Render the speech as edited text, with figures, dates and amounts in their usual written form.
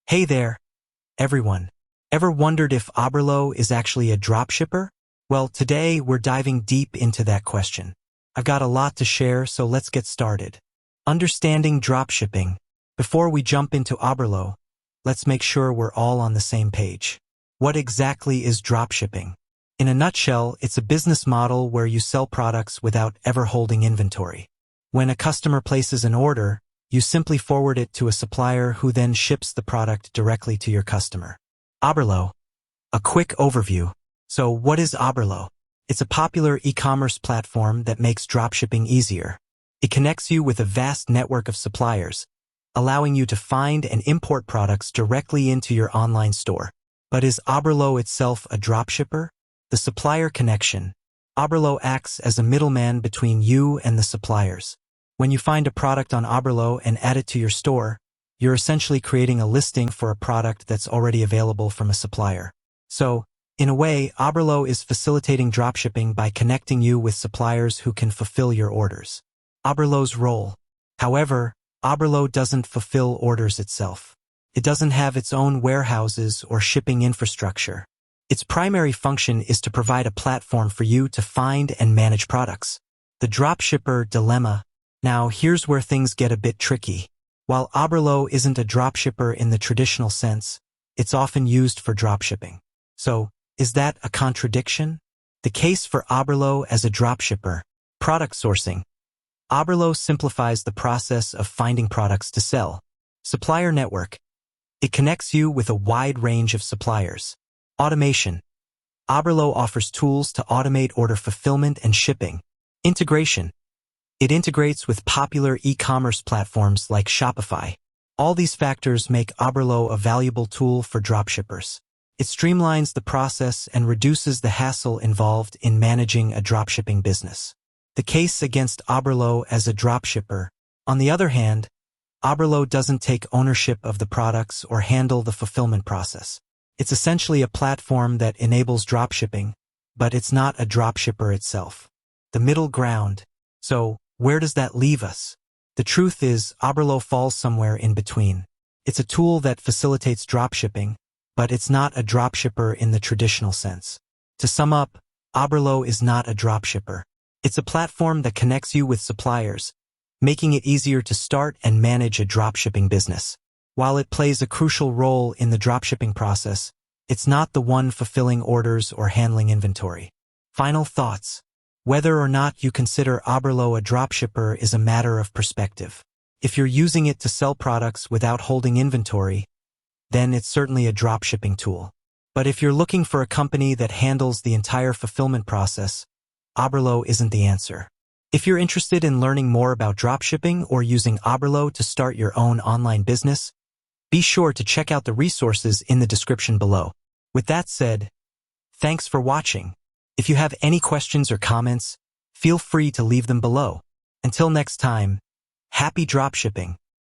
Hey there, everyone. Ever wondered if Oberlo is actually a dropshipper? Well, today we're diving deep into that question. I've got a lot to share, so let's get started. Understanding dropshipping. Before we jump into Oberlo, let's make sure we're all on the same page. What exactly is dropshipping? In a nutshell, it's a business model where you sell products without ever holding inventory. When a customer places an order, you simply forward it to a supplier who then ships the product directly to your customer. Oberlo. A quick overview. So what is Oberlo? It's a popular e-commerce platform that makes dropshipping easier. It connects you with a vast network of suppliers, allowing you to find and import products directly into your online store. But is Oberlo itself a dropshipper? The supplier connection. Oberlo acts as a middleman between you and the suppliers. When you find a product on Oberlo and add it to your store, you're essentially creating a listing for a product that's already available from a supplier. So, in a way, Oberlo is facilitating dropshipping by connecting you with suppliers who can fulfill your orders. Oberlo's role. However, Oberlo doesn't fulfill orders itself. It doesn't have its own warehouses or shipping infrastructure. Its primary function is to provide a platform for you to find and manage products. The dropshipper dilemma. Now, here's where things get a bit tricky. While Oberlo isn't a dropshipper in the traditional sense, it's often used for dropshipping. So, is that a contradiction? The case for Oberlo as a dropshipper. Product sourcing. Oberlo simplifies the process of finding products to sell. Supplier network. It connects you with a wide range of suppliers. Automation. Oberlo offers tools to automate order fulfillment and shipping. Integration. It integrates with popular e-commerce platforms like Shopify. All these factors make Oberlo a valuable tool for dropshippers. It streamlines the process and reduces the hassle involved in managing a dropshipping business. The case against Oberlo as a dropshipper. On the other hand, Oberlo doesn't take ownership of the products or handle the fulfillment process. It's essentially a platform that enables dropshipping, but it's not a dropshipper itself. The middle ground. So, where does that leave us? The truth is, Oberlo falls somewhere in between. It's a tool that facilitates dropshipping, but it's not a dropshipper in the traditional sense. To sum up, Oberlo is not a dropshipper. It's a platform that connects you with suppliers, making it easier to start and manage a dropshipping business. While it plays a crucial role in the dropshipping process, it's not the one fulfilling orders or handling inventory. Final thoughts. Whether or not you consider Oberlo a dropshipper is a matter of perspective. If you're using it to sell products without holding inventory, then it's certainly a dropshipping tool. But if you're looking for a company that handles the entire fulfillment process, Oberlo isn't the answer. If you're interested in learning more about dropshipping or using Oberlo to start your own online business, be sure to check out the resources in the description below. With that said, thanks for watching. If you have any questions or comments, feel free to leave them below. Until next time, happy dropshipping.